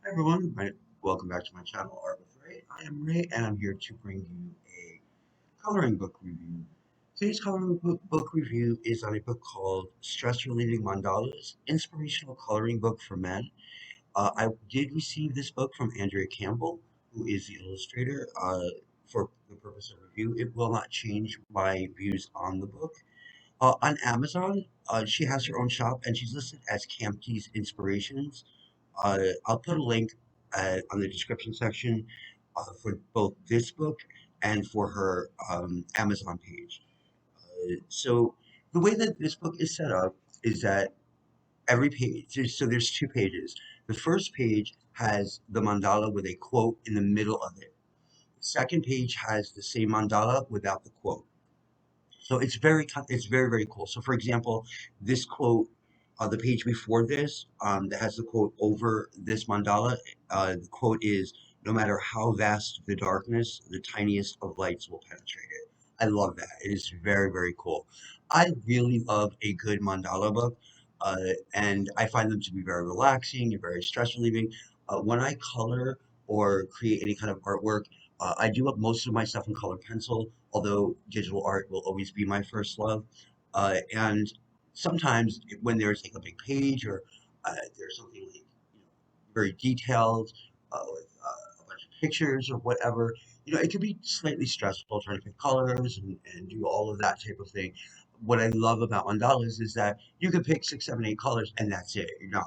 Hi everyone, welcome back to my channel, Art with Ray. I am Ray, and I'm here to bring you a coloring book review. Today's coloring book review is on a book called Stress Relieving Mandalas, Inspirational Coloring Book for Men. I did receive this book from Andrea Campbell, who is the illustrator, for the purpose of review. It will not change my views on the book. On Amazon, she has her own shop, and she's listed as Campy's Inspirations. I'll put a link on the description section for both this book and for her Amazon page. So the way that this book is set up is that every page, so there's two pages. The first page has the mandala with a quote in the middle of it. The second page has the same mandala without the quote. So it's very cool. So for example, this quote, the page before this, that has the quote over this mandala, the quote is, "No matter how vast the darkness, the tiniest of lights will penetrate it." I love that. It is very cool. I really love a good mandala book, and I find them to be very relaxing and very stress relieving. When I color or create any kind of artwork, I do up most of my stuff in colored pencil, although digital art will always be my first love. And sometimes when there's like a big page or there's something like very detailed with a bunch of pictures or whatever, it can be slightly stressful trying to pick colors and do all of that type of thing. What I love about mandalas is that you can pick six, seven, eight colors and that's it. You're done.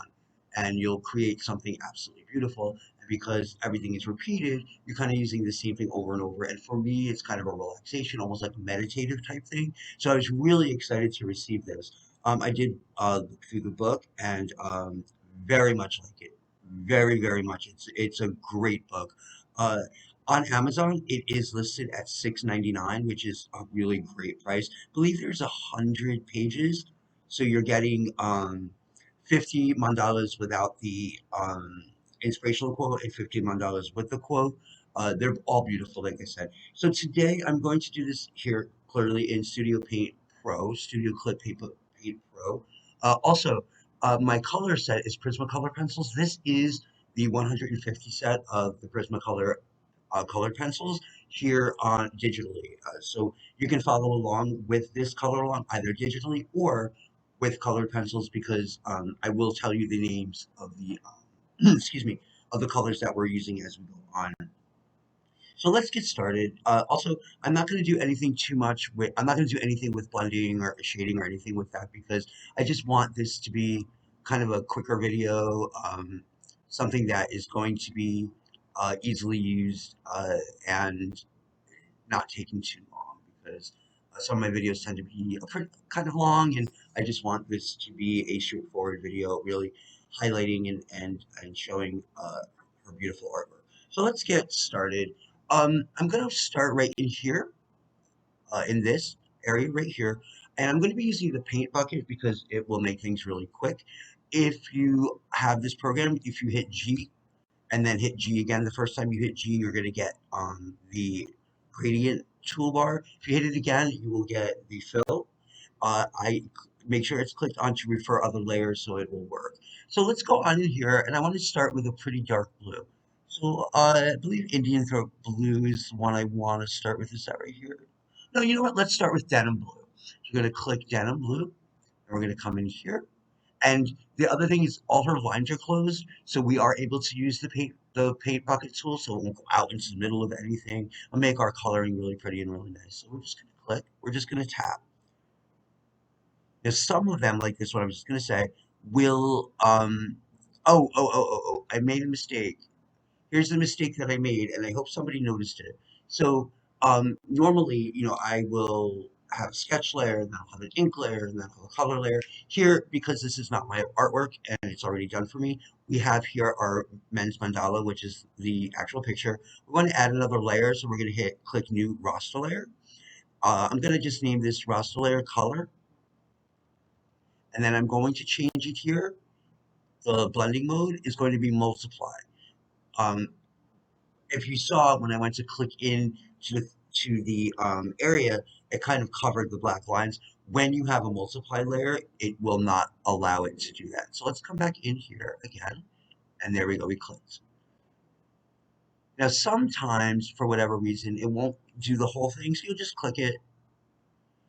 And you'll create something absolutely beautiful. And because everything is repeated, you're kind of using the same thing over and over. And for me, it's kind of a relaxation, almost like a meditative type thing. So I was really excited to receive this. I did look through the book and very much like it. Very much. It's a great book. Uh, on Amazon, it is listed at $6.99, which is a really great price. I believe there's 100 pages, so you're getting 50 mandalas without the inspirational quote and 50 mandalas with the quote. They're all beautiful, like I said. So today I'm going to do this here clearly in Studio Paint Pro, Studio Clip Paint Pro. Also, my color set is Prismacolor pencils. This is the 150 set of the Prismacolor colored pencils here on digitally. So you can follow along with this color along either digitally or with colored pencils because I will tell you the names of the excuse me, of the colors that we're using as we go on. So let's get started. Also, I'm not going to do anything with blending or shading or anything with that because I just want this to be kind of a quicker video, something that is going to be easily used and not taking too long because some of my videos tend to be kind of long, and I just want this to be a straightforward video, really highlighting and showing her beautiful artwork. So let's get started. I'm going to start right in here, in this area right here, and I'm going to be using the paint bucket because it will make things really quick. If you have this program, if you hit G and then hit G again. The first time you hit G, you're going to get the gradient toolbar. If you hit it again, you will get the fill. I make sure it's clicked on to refer other layers so it will work. So let's go on in here, and I want to start with a pretty dark blue. So I believe Indian Throat Blue is the one I want to start with. Is that right here? No, you know what? Let's start with Denim Blue. You're going to click Denim Blue, and we're going to come in here. And the other thing is all her lines are closed, so we are able to use the paint bucket tool, so it won't go out into the middle of anything and make our coloring really pretty and really nice. So we're just gonna click, we're just gonna tap. Now some of them, like this one, I'm just gonna say, will I made a mistake. Here's the mistake that I made, and I hope somebody noticed it. So, normally, I will have a sketch layer, and then I'll have an ink layer, and then I'll have a color layer. Here, because this is not my artwork and it's already done for me, we have here our men's mandala, which is the actual picture. We're going to add another layer, so we're going to hit click new raster layer. I'm going to just name this raster layer color, and then I'm going to change it here. The blending mode is going to be multiply. Um, if you saw when I went to click in to the area, it kind of covered the black lines. When you have a multiply layer, it will not allow it to do that. So let's come back in here again. And there we go, we clicked. Now, sometimes, for whatever reason, it won't do the whole thing, so you'll just click it.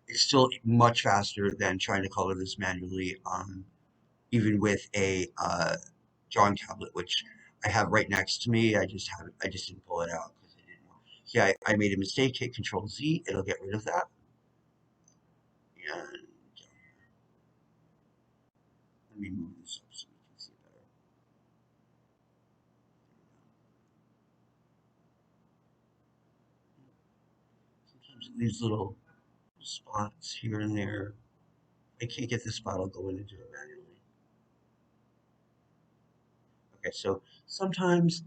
It's still much faster than trying to color this manually, even with a drawing tablet, which I have right next to me. I just didn't pull it out because I didn't want. Yeah, I made a mistake. Hit Control Z, it'll get rid of that. And let me move this up so we can see it better. Sometimes it leaves little spots here and there. If I can't get the spot, I'll go in and do it manually. Okay, so sometimes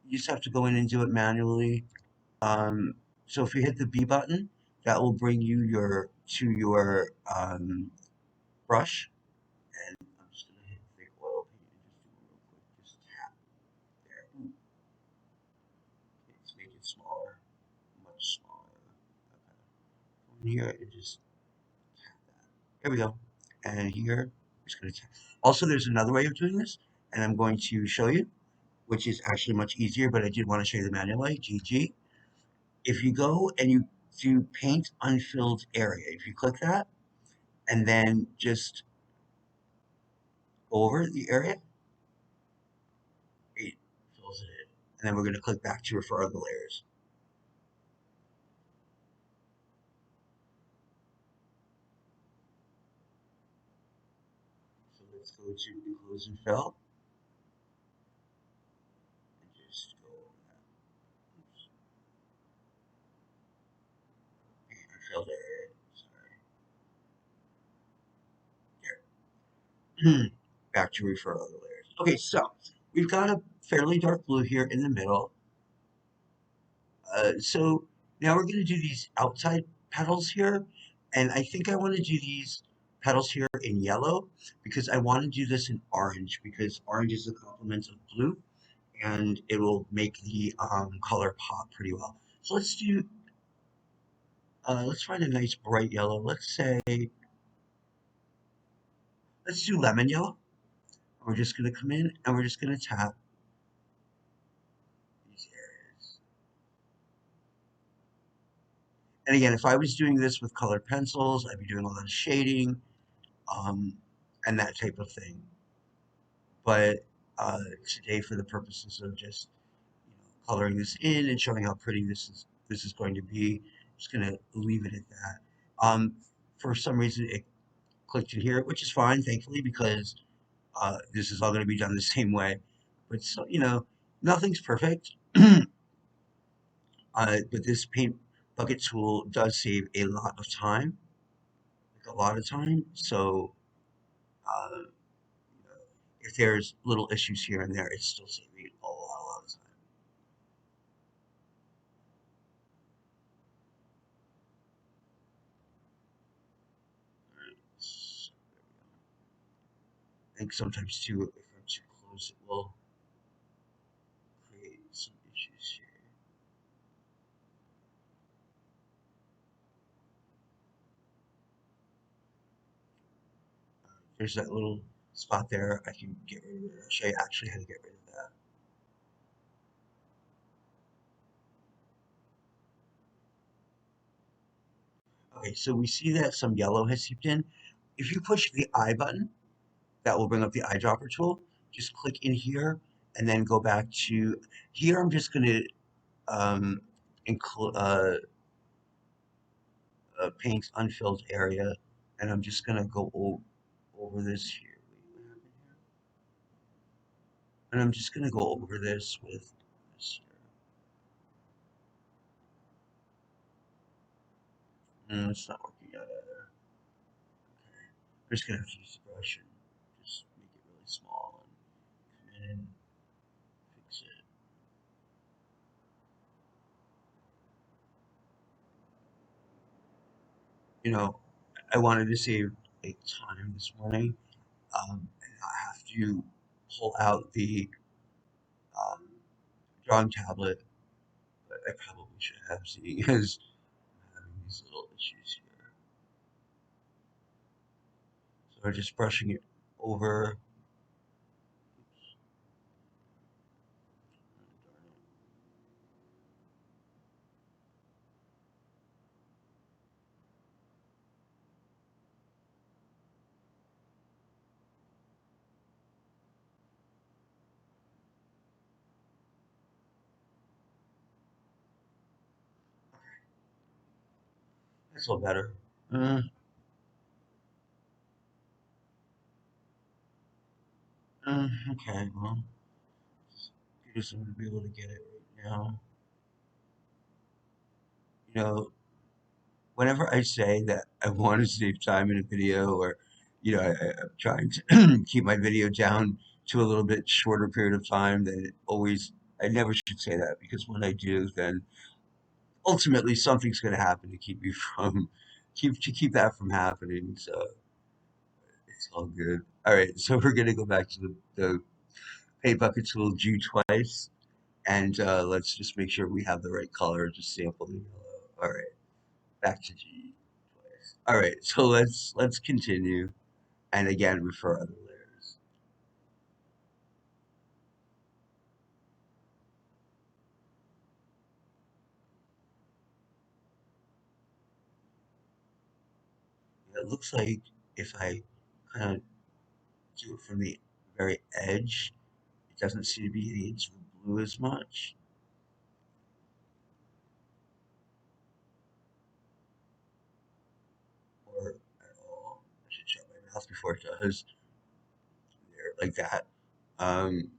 you just have to go in and do it manually. Um, so if you hit the B button, that will bring you your brush. And I'm just gonna hit thick oil paint and just do it real quick. Just tap there. Ooh, let's make it smaller, much smaller. Okay. From here, it just tap that. There we go. And here, I'm just gonna tap. Also, there's another way of doing this, and I'm going to show you, which is actually much easier, but I did want to show you the manual way, GG. If you go and you do paint unfilled area, if you click that and then just go over the area, it fills it in. And then we're going to click back to refer other layers. So let's go to enclose and fill and just go over that. Oops. Paint unfilled area. Sorry. Back to refer other layers. Okay, so we've got a fairly dark blue here in the middle. So now we're going to do these outside petals here. And I think I want to do these petals here in yellow because I want to do this in orange because orange is the complement of blue and it will make the color pop pretty well. So let's find a nice bright yellow. Let's do lemon yellow. We're just going to come in and we're just going to tap these areas. And again, if I was doing this with colored pencils, I'd be doing a lot of shading um, and that type of thing. But today, for the purposes of just coloring this in and showing how pretty this is going to be, I'm just going to leave it at that. For some reason, it clicked in here, which is fine, thankfully, because this is all going to be done the same way. But so nothing's perfect. But this paint bucket tool does save a lot of time, like a lot of time. So uh, if there's little issues here and there, it's still saving a lot of time. So, I think sometimes too, if I'm too close, it will create some issues here. There's that little spot there. I can get rid of it. I'll show you actually how to get rid of that. Okay, so we see that some yellow has seeped in. If you push the I button, that will bring up the eyedropper tool. Just click in here and then go back to here. I'm just going to include paint unfilled area, and I'm just going to go over this here. Wait, what happened here? And I'm just going to go over this with this here. It's not working out either. Okay. I'm just going to have to use the brush and just make it really small and come in, fix it. You know, I wanted to save like time this morning and not have to pull out the um, drawing tablet, but I probably should have, seeing as I'm having these little issues here. So we're just brushing it over. Oops. That's a little better. Mm, okay, well, you just want to be able to get it right now. You know, whenever I say that I want to save time in a video, or I'm trying to keep my video down to a little bit shorter period of time, then I never should say that, because when I do, then ultimately something's going to happen to keep me from keep that from happening. So it's all good. All right, so we're gonna go back to the paint bucket tool G twice, and let's just make sure we have the right color. Just sample the yellow. All right, back to G twice. All right, so let's continue, and again refer other layers. It looks like if I kind of do it from the very edge, it doesn't seem to be getting into the blue as much, or at all. I should shut my mouth before it does. There, like that. Um,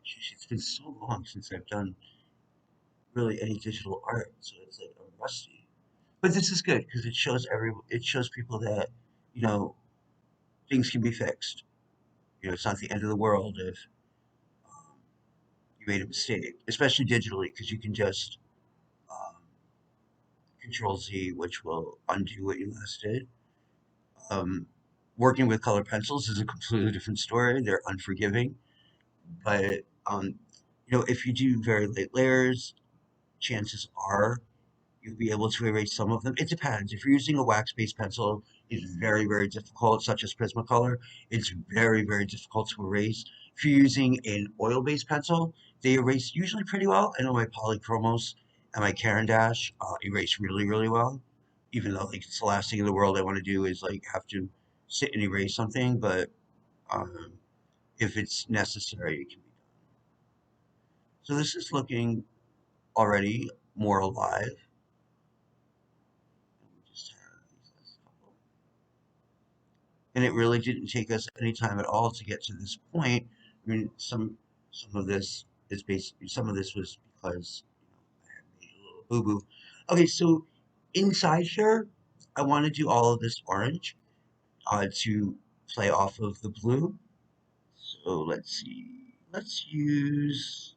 it's been so long since I've done really any digital art, so it's like I'm rusty. But this is good because it shows people that you know things can be fixed. It's not the end of the world if um, you made a mistake, especially digitally, because you can just um, Control Z, which will undo what you last did. Um, Working with color pencils is a completely different story. They're unforgiving, but if you do very late layers, chances are you'll be able to erase some of them. It depends. If you're using a wax-based pencil, it's very, very difficult, such as Prismacolor. It's very, very difficult to erase. If you're using an oil-based pencil, they erase usually pretty well. I know my Polychromos and my Caran Dash erase really, really well. Even though like it's the last thing in the world I want to do is like have to sit and erase something, but um, if it's necessary, it can be done. So this is looking already more alive. And we just have these last couple. And it really didn't take us any time at all to get to this point. I mean, some of this is basically some of this was because I had made a little boo boo. Okay, so inside here, I want to do all of this orange to play off of the blue. So let's see. Let's use.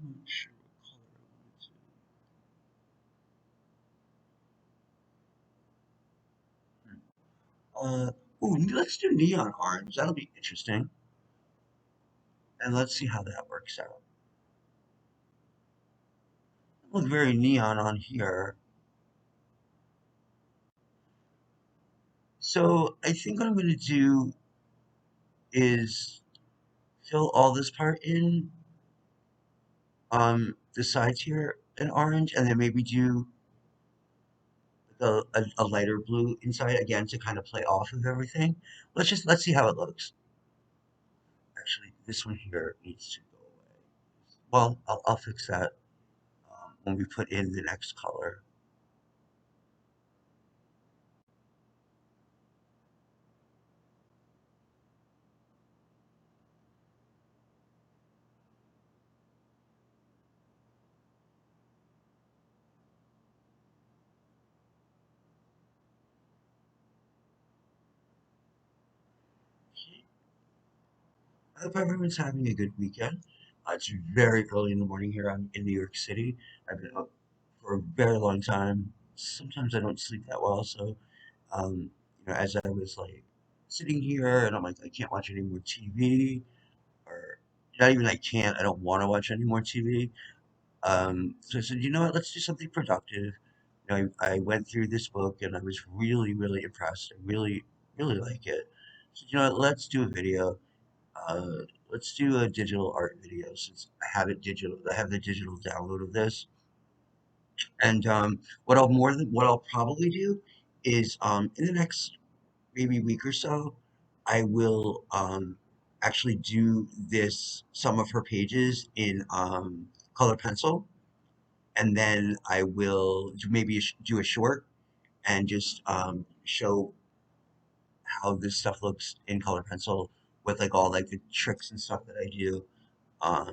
I'm not sure what color I want to. Let's do neon orange. That'll be interesting, and let's see how that works out. Look very neon on here. So I think what I'm going to do is fill all this part in, the sides here in orange, and then maybe do a lighter blue inside again to kind of play off of everything. Let's see how it looks. Actually, this one here needs to go away. Well, I'll fix that when we put in the next color. I hope everyone's having a good weekend. It's very early in the morning here. I'm in New York City. I've been up for a very long time. Sometimes I don't sleep that well, so as I was like sitting here and I'm like, I can't watch any more TV, or not even I can't, I don't want to watch any more TV. So I said, you know what, let's do something productive. I went through this book and I was really, really impressed. I really, really like it. So you know what, let's do a video. Uh, let's do a digital art video since I have it digital. I have the digital download of this, and what I'll probably do is in the next maybe week or so, I will. actually do this some of her pages in color pencil, and then I will do maybe do a short and just show how this stuff looks in color pencil with like all like the tricks and stuff that I do. Um,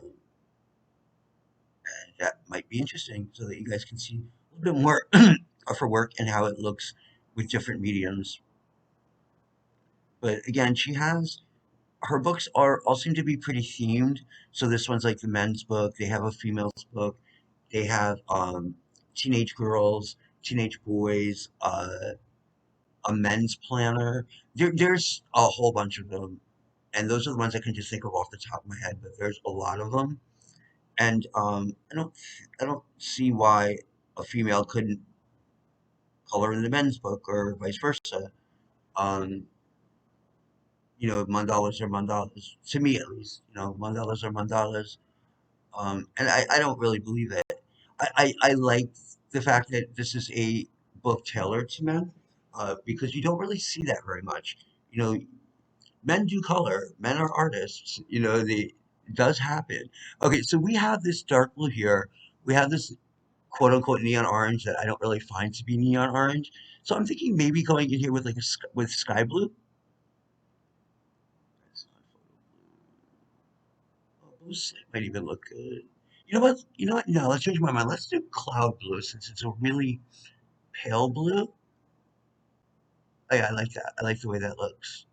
and that might be interesting so that you guys can see a little bit more of her work and how it looks with different mediums. But again, she has her books are all seem to be pretty themed. So this one's like the men's book. They have a female's book. They have teenage girls, teenage boys, a men's planner. There's a whole bunch of them, and those are the ones I can just think of off the top of my head. But there's a lot of them, and I don't see why a female couldn't color in the men's book or vice versa. Um, mandalas are mandalas to me at least. Mandalas are mandalas. And I don't really believe it. I like the fact that this is a book tailored to men, because you don't really see that very much. You know, Men do color. Men are artists. It does happen. Okay, so we have this dark blue here. We have this quote unquote neon orange that I don't really find to be neon orange. So I'm thinking maybe going in here with like with sky blue. That's not photo blue. Oh, blue slate might even look good. You know what? You know what? No, let's change my mind. Let's do cloud blue since it's a really pale blue. Oh, yeah, I like that. I like the way that looks.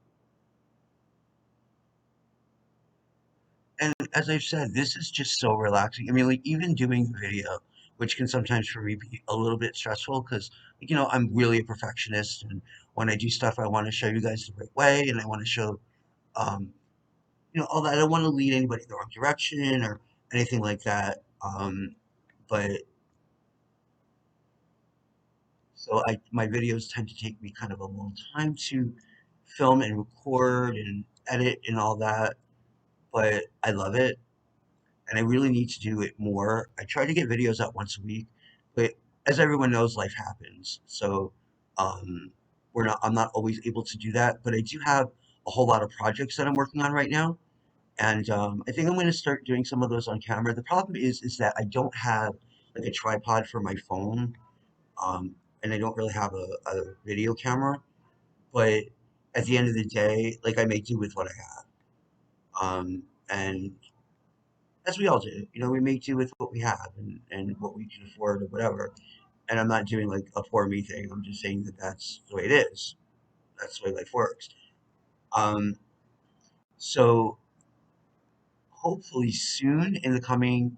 And as I've said, this is just so relaxing. I mean, like even doing the video, which can sometimes for me be a little bit stressful because, I'm really a perfectionist, and when I do stuff, I want to show you guys the right way, and I want to show, um, all that. I don't want to lead anybody the wrong direction or anything like that. But so my videos tend to take me kind of a long time to film and record and edit and all that, but I love it. And I really need to do it more. I try to get videos out once a week, but as everyone knows, life happens. So um, I'm not always able to do that, but I do have a whole lot of projects that I'm working on right now, and I think I'm going to start doing some of those on camera. The problem is that I don't have like a tripod for my phone, and I don't really have a video camera. But at the end of the day, like I make do with what I have, and as we all do. We make do with what we have and what we can afford or whatever. And I'm not doing like a poor me thing. I'm just saying that that's the way it is. That's the way life works. Um, so hopefully soon in the coming,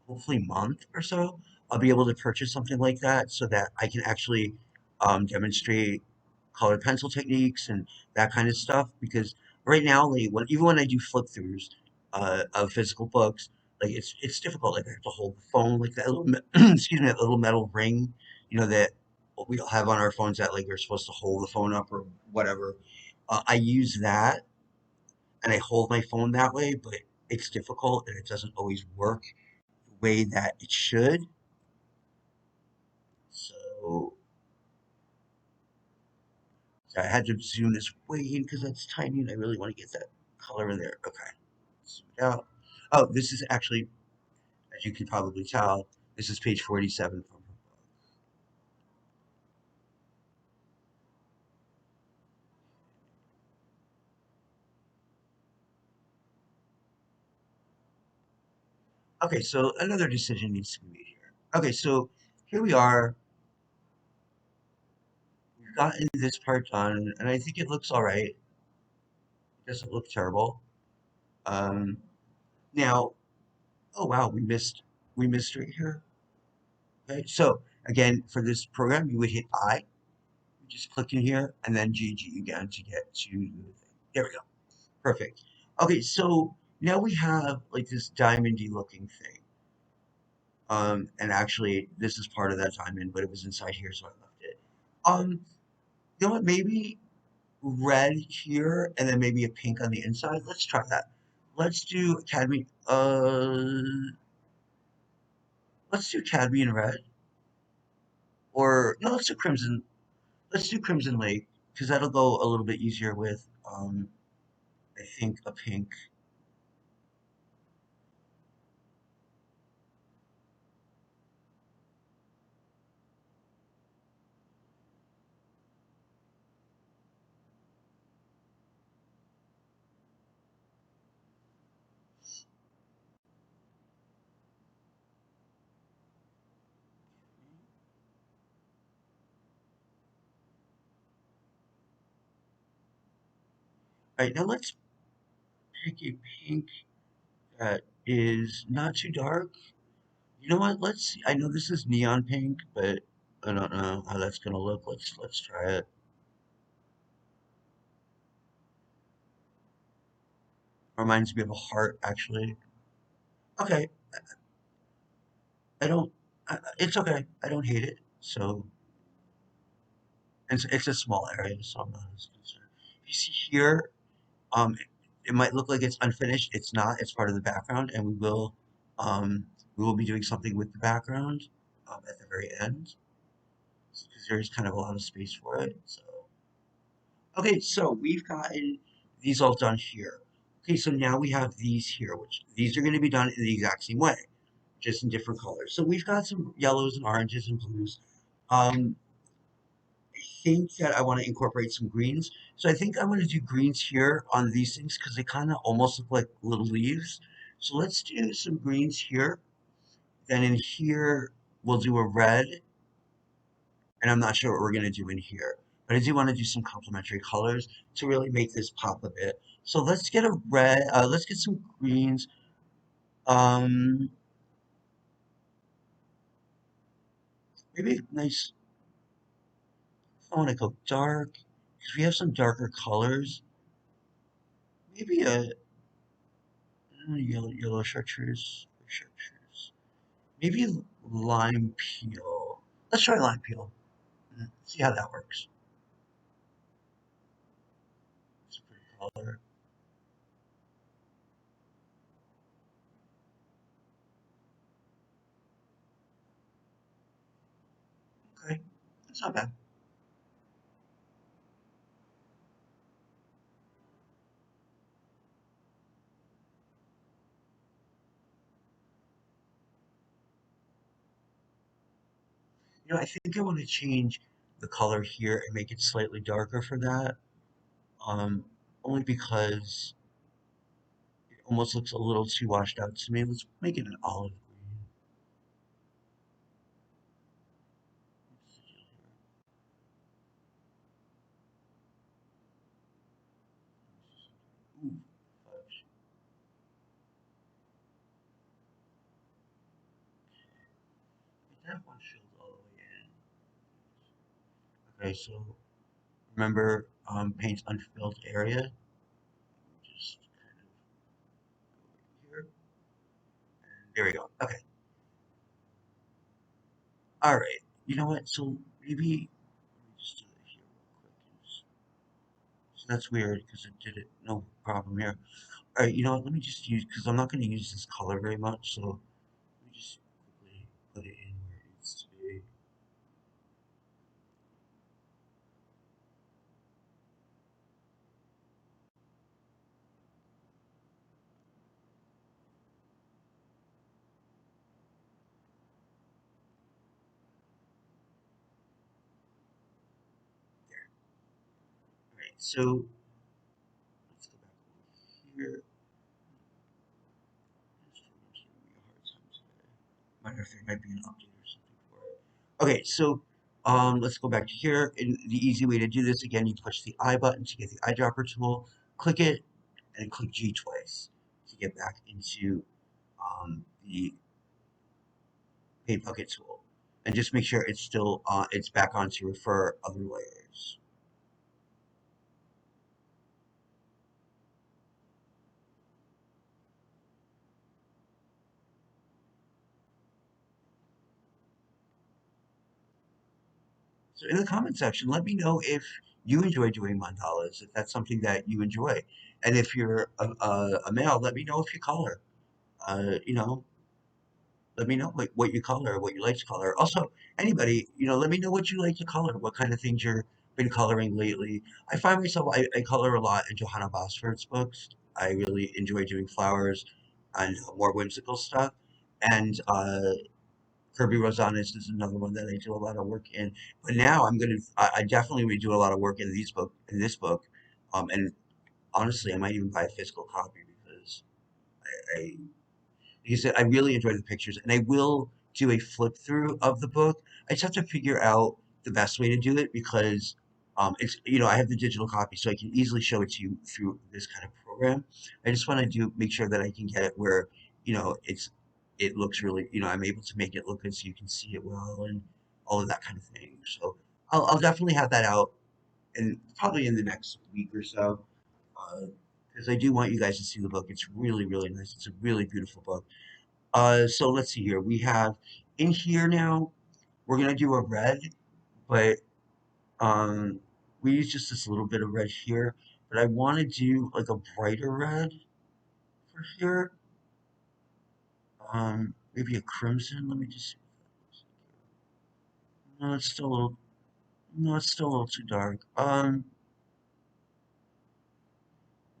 hopefully month or so, I'll be able to purchase something like that so that I can actually demonstrate colored pencil techniques and that kind of stuff. Because right now, like even when I do flip throughs of physical books, like it's difficult. Like I have to hold the phone, like that little excuse me, that little metal ring, that we all have on our phones that like you're supposed to hold the phone up or whatever. I use that and I hold my phone that way, but it's difficult and it doesn't always work the way that it should. So, so I had to zoom this way in because that's tiny and I really want to get that color in there. Okay. Zoom it out. Oh, this is actually, as you can probably tell, this is page 47 from her book. Okay, so another decision needs to be made here. Okay, so here we are. We've gotten this part done, and I think it looks all right. It doesn't look terrible. Um, now, oh wow, we missed right here. Okay, so again, for this program, you would hit I, just click in here, and then GG again to get to the thing. There we go. Perfect. Okay, so now we have like this diamondy looking thing. And actually, this is part of that diamond, but it was inside here, so I left it. Um, you know what? Maybe red here, and then maybe a pink on the inside. Let's try that. Let's do cadmium. Let's do cadmium red, or no, let's do crimson. Let's do crimson lake because that'll go a little bit easier with I think a pink. All right, now let's pick a pink that is not too dark. You know what? Let's see. I know this is neon pink, but I don't know how that's gonna look. Let's try it. Reminds me of a heart, actually. Okay, I don't. It's okay. I don't hate it. So it's a small area, so I'm not as concerned. You see here, it, it might look like it's unfinished. It's not. It's part of the background, and um, we will be doing something with the background at the very end because there's kind of a lot of space for it. So okay, so we've gotten these all done here. Okay, so now we have these here, which these are going to be done in the exact same way, just in different colors. So we've got some yellows and oranges and blues. I think that I want to incorporate some greens. So I think I'm going to do greens here on these things because they kind of almost look like little leaves. So let's do some greens here. Then in here, we'll do a red, and I'm not sure what we're going to do in here. But I do want to do some complementary colors to really make this pop a bit. So let's get a red, let's get some greens. Um, maybe a nice, I want to go dark, because we have some darker colors. Maybe a yellow chartreuse. Maybe lime peel. Let's try lime peel. See how that works. It's a pretty color. Okay, that's not bad. You know, I think I want to change the color here and make it slightly darker for that. Um, Only because it almost looks a little too washed out to me. Let's make it an olive green. Ooh, fudge. That one filled all the way in. Okay, so remember paint unfilled area. Just kind of go here. And there we go. Okay. All right. You know what? So maybe let me just do it here real quick. So that's weird because it did it. No problem here. All right. You know what? Let me just use because I'm not going to use this color very much. So let me just quickly put it in where it needs to be. All right. So let's go back over here. This program's giving me a hard time today. Wonder if there might be an update or something for it. Okay, so let's go back to here. And the easy way to do this, again, you push the I button to get the eyedropper tool, click it, and click G twice to get back into the paint bucket tool. And just make sure it's still it's back on to refer other layers. So in the comment section, let me know if you enjoy doing mandalas, if that's something that you enjoy. And if you're a male, let me know if you color. You know, let me know what you color, what you like to color. Also, anybody, you know, let me know what you like to color, what kind of things you're been coloring lately. I find myself I color a lot in Johanna Bosford's books. I really enjoy doing flowers and more whimsical stuff. And Kirby Rosanes is another one that I do a lot of work in. But now I definitely would do a lot of work in this book. And honestly, I might even buy a physical copy because I like I said, I really enjoy the pictures, and I will do a flip through of the book. I just have to figure out the best way to do it because it's I have the digital copy, so I can easily show it to you through this kind of program. I just want to do make sure that I can get it where it looks really I'm able to make it look good so you can see it well and all of that kind of thing. So I'll definitely have that out and probably in the next week or so because I do want you guys to see the book. It's really really nice. It's a really beautiful book. So let's see here. We have in here now, we're gonna do a red, but um, we use just this little bit of red here. But I want to do like a brighter red for here. Maybe a crimson. Let me just see. No, it's still a little. No, it's still a little too dark. Let's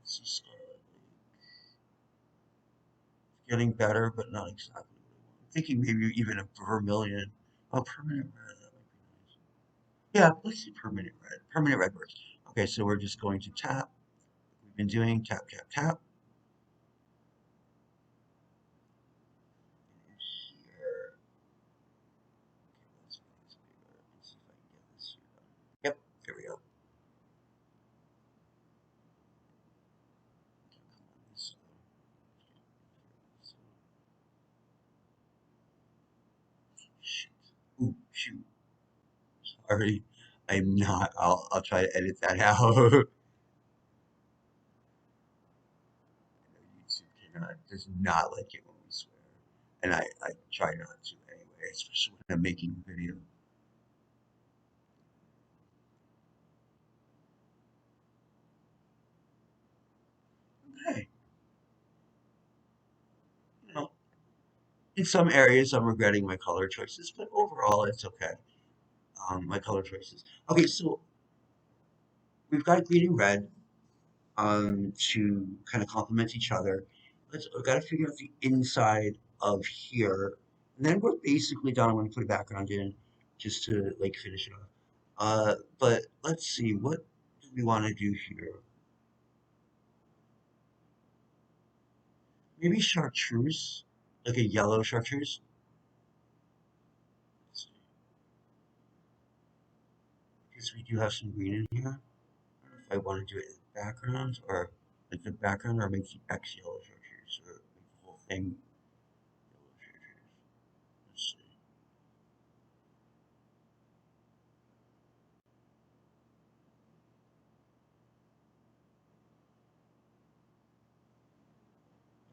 see. Getting better, but not exactly what I want. I'm thinking maybe even a vermilion. Oh, permanent red. That might be nice. Yeah, let's see permanent red. Permanent red works. Okay, so we're just going to tap. We've been doing tap, tap, tap. And here, okay, let's make this bigger. Let's see if I can get this here done. Yep, here we go. Okay, come on, this. So, shoot. Ooh, shoot. Sorry, I'm not. I'll try to edit that out. I know YouTube does not like it when we swear, and I try not to anyway, especially when I'm making a video. Okay, you know, in some areas I'm regretting my color choices, but overall it's okay. My color choices. Okay, so we've got green and red to kind of complement each other. We've got to figure out the inside of here. And then we're basically done. I'm going to put a background in just to like finish it off. But let's see, what do we want to do here? Maybe chartreuse, like a yellow chartreuse. Because we do have some green in here. I don't know if I want to do it in the background or like the background or make the X yellow chartreuse or make the whole thing yellow chartreuse. Let's see.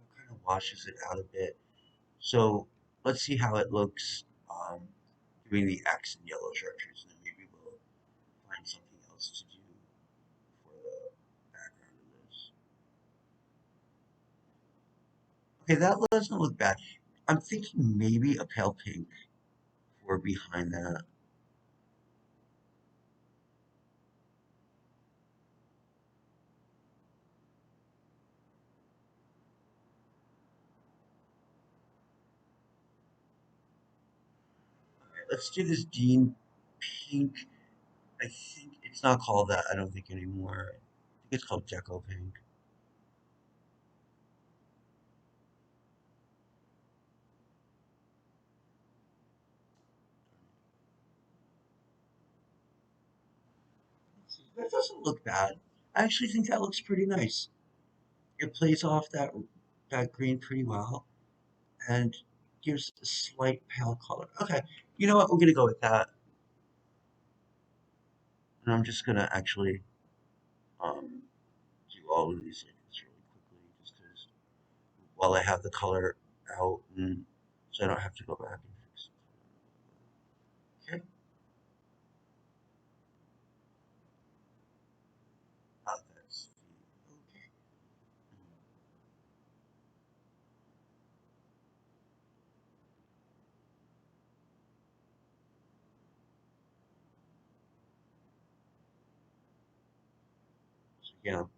It kind of washes it out a bit. So let's see how it looks doing the X and yellow characters, and then maybe we'll find something else to do for the background of this. Okay, that doesn't look bad. I'm thinking maybe a pale pink for behind that. Okay, let's do this Dean pink. I think it's not called that. I don't think anymore. I think it's called Deco pink. Let's see. That doesn't look bad. I actually think that looks pretty nice. It plays off that green pretty well and gives a slight pale color. Okay, you know what? We're gonna go with that, and I'm just gonna actually um, do all of these things really quickly, just because while I have the color out, and so I don't have to go back and fix it. Okay, that's okay.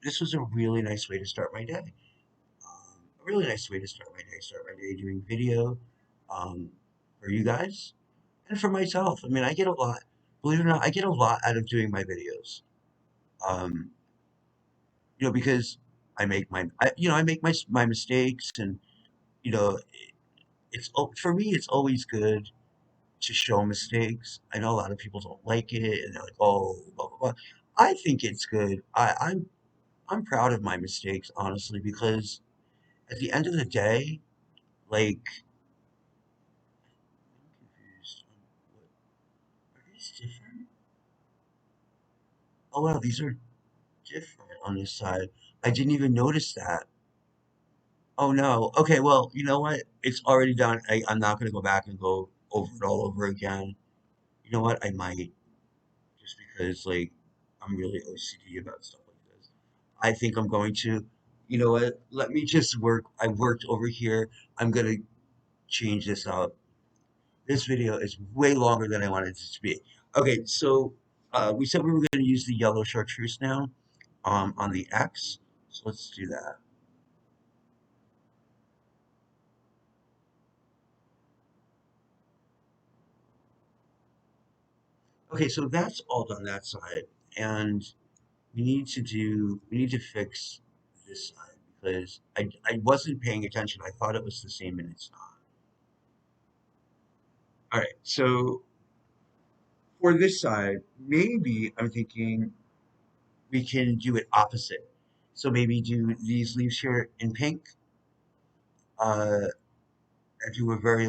This was a really nice way to start my day. A really nice way to start my day. Start my day doing video um, for you guys and for myself. I mean, I get a lot. Believe it or not, I get a lot out of doing my videos. Um, because I make my mistakes, and you know, for me, it's always good to show mistakes. I know a lot of people don't like it, and they're like, "Oh, blah blah blah." I think it's good. I'm proud of my mistakes, honestly, because at the end of the day, like, I'm confused. Are these different? Oh wow, these are different on this side. I didn't even notice that. Oh no. Okay, well, you know what? It's already done. I'm not gonna go back and go over it all over again. You know what? I might, just because like I'm really OCD about stuff like this. I think I'm going to, you know what? Let me just work. I worked over here. I'm gonna change this out. This video is way longer than I wanted it to be. Okay, so we said we were going to use the yellow chartreuse now on the X. So let's do that. Okay, so that's all done that side, and we need to fix this side because I wasn't paying attention. I thought it was the same, and it's not. All right, so for this side, maybe I'm thinking we can do it opposite. So maybe do these leaves here in pink, uh, and do a very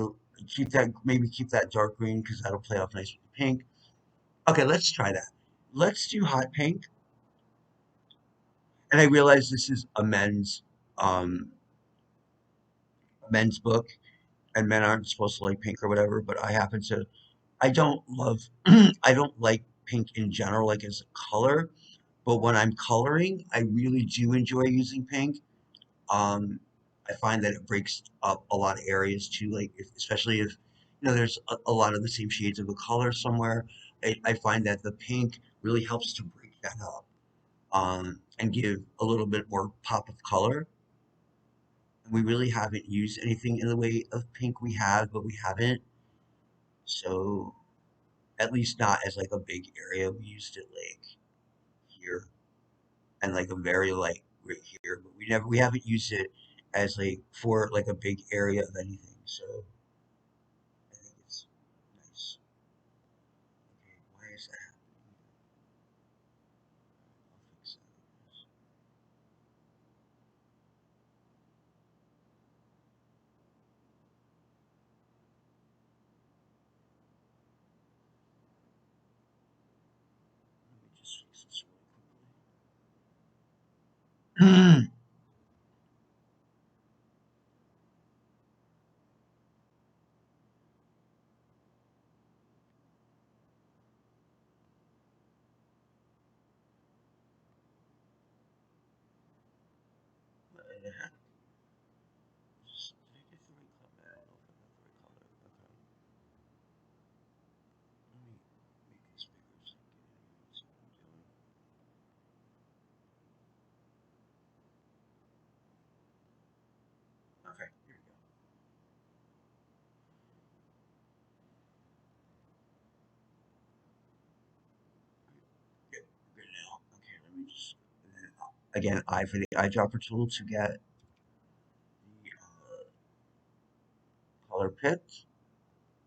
keep that dark green because that'll play off nice with the pink. Okay, let's try that. Let's do hot pink. And I realize this is um a men's book, and men aren't supposed to like pink or whatever, but I don't love I don't like pink in general, like as a color. But when I'm coloring, I really do enjoy using pink. Um, I find that it breaks up a lot of areas too, like especially if there's a lot of the same shades of a color somewhere. I find that the pink really helps to break that up, and give a little bit more pop of color. And we really haven't used anything in the way of pink. We have, but we haven't. So at least not as like a big area. We used it like here and like a very light right here, but we haven't used it as like for like a big area of anything. So I think it's nice. Okay, why is that happening? I'll fix that. Let me just fix this really quickly. What the heck? Did I get the right color? I don't know if I got the right color. Okay. Let me make this bigger so I can see what I'm doing. Okay, here we go. Good, good now. Okay, let me just and then, again, eye for the eyedropper tool to get the color picked.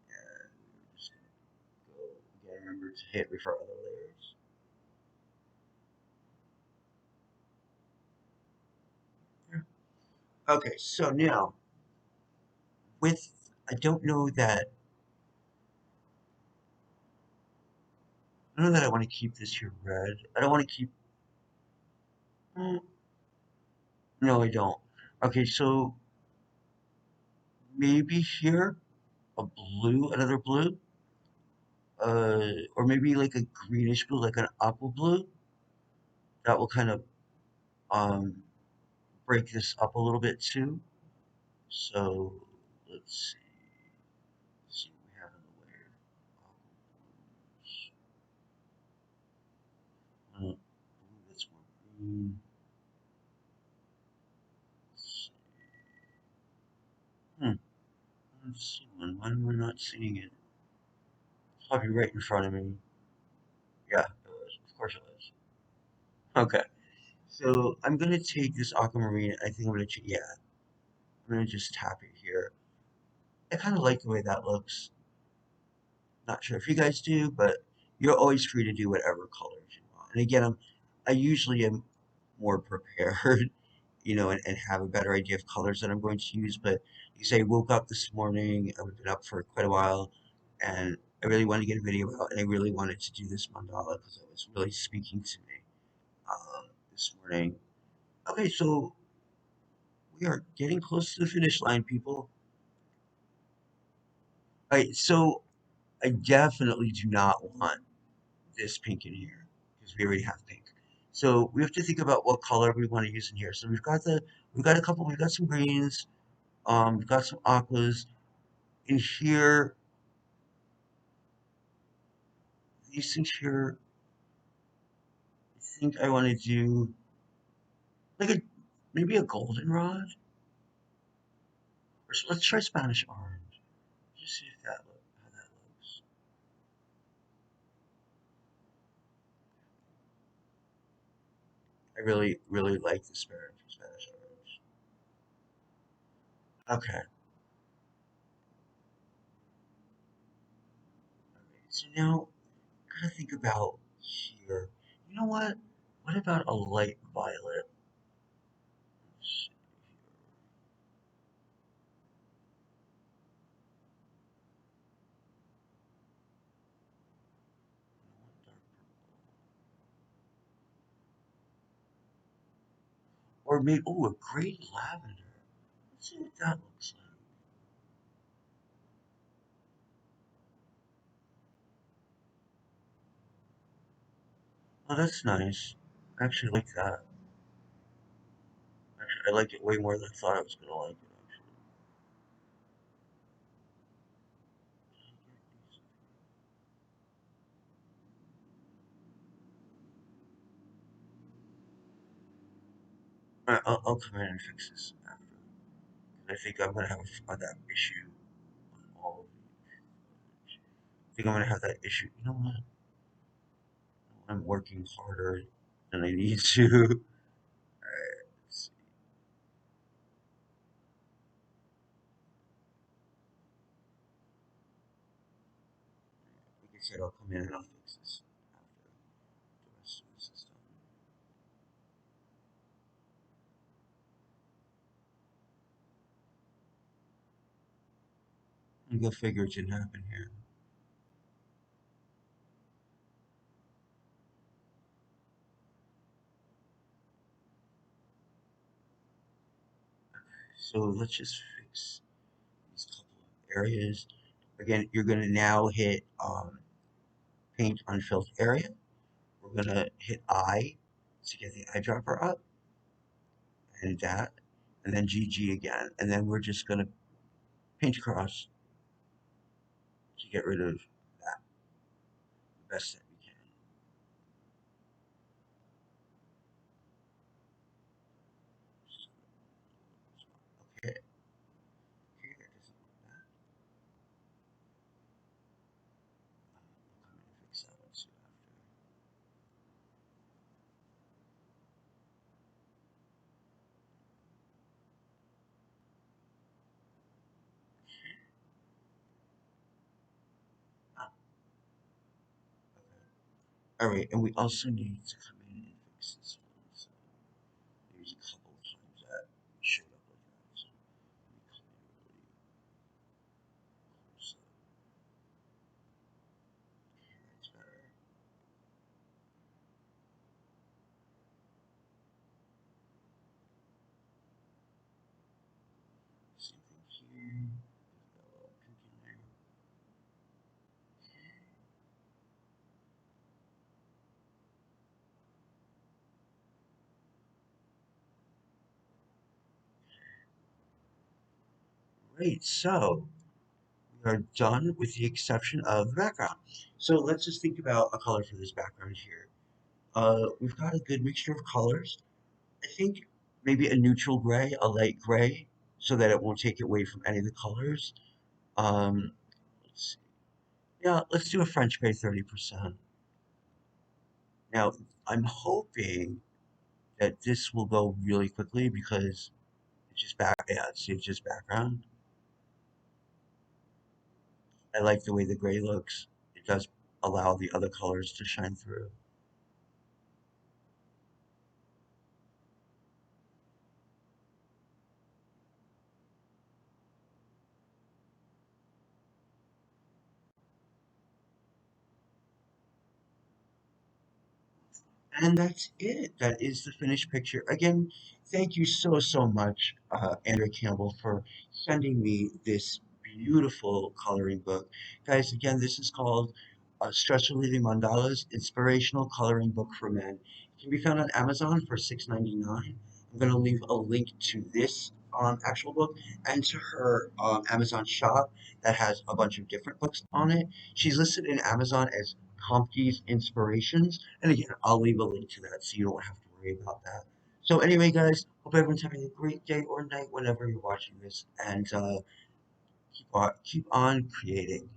And we're just gonna go again. Remember to hit refer other layers. Yeah. Okay, so now with I don't know that I want to keep this here red. I don't want to keep. mm, No, I don't. Okay, so maybe here a blue, another blue, or maybe like a greenish blue, like an aqua blue. That will kind of um break this up a little bit too. So let's see. Let's see what we have in the layer. Aqua blues. Blue that's more green. Let's see one. Why am I not seeing it? It's probably right in front of me. Yeah, it was. Of course it was. Okay. So I'm gonna take this aquamarine. I think I'm gonna, yeah, I'm gonna just tap it here. I kind of like the way that looks. Not sure if you guys do, but you're always free to do whatever colors you want. And again, I usually am more prepared, and have a better idea of colors that I'm going to use. But you say, I woke up this morning, I've been up for quite a while, and I really wanted to get a video out, and I really wanted to do this mandala because it was really speaking to me this morning. Okay, so we are getting close to the finish line, people. All right, so I definitely do not want this pink in here because we already have pink. So we have to think about what color we want to use in here. So we've got some greens, we've got some aquas in here. These things here, I think I want to do like maybe a goldenrod, or so let's try Spanish orange. Just see if how that looks. I really really like the spirit for Spanish orange. Okay, okay. So now gotta think about here. You know what? What about a light violet? Let's see dark purple. Or maybe, oh, a great lavender. Let's see what that looks like. Oh, that's nice. I actually like that. Actually, I like it way more than I thought I was gonna like it. Actually. Alright, I'll come in and fix this after. I think I'm gonna have that issue on all of these. I think I'm gonna have that issue. You know what? I'm working harder than I need to. Alright, let's see. Like I said, I'll come in and I'll fix this after the rest of this is done. And go figure it didn't happen here. So let's just fix these couple of areas. Again, you're gonna now hit paint unfilled area. We're gonna hit I to get the eyedropper up and that, and then GG again. And then we're just gonna paint across to get rid of that the best that we can. Okay, okay, that doesn't look bad. I'll come in and fix that one soon after. Ah, okay. Alright, and we also need to come in and fix this one. So there's a couple of times that showed up like that. So let me come in really close. That's better. Same thing here. Got a little pink in there. Great. So we are done with the exception of the background. So let's just think about a color for this background here. We've got a good mixture of colors. I think maybe a neutral gray, a light gray, so that it won't take away from any of the colors. Let's see. Yeah, let's do a French grade 30%. Now, I'm hoping that this will go really quickly because it's just yeah, it's just background. I like the way the gray looks. It does allow the other colors to shine through. And that's it. That is the finished picture. Again, thank you so, so much, Andrea Campbell, for sending me this beautiful coloring book. Guys, again, this is called Stress Relieving Mandalas Inspirational Coloring Book for Men. It can be found on Amazon for $6.99. I'm going to leave a link to this actual book and to her Amazon shop that has a bunch of different books on it. She's listed in Amazon as Compke's Inspirations. And again, I'll leave a link to that so you don't have to worry about that. So anyway, guys, hope everyone's having a great day or night whenever you're watching this, and keep on creating.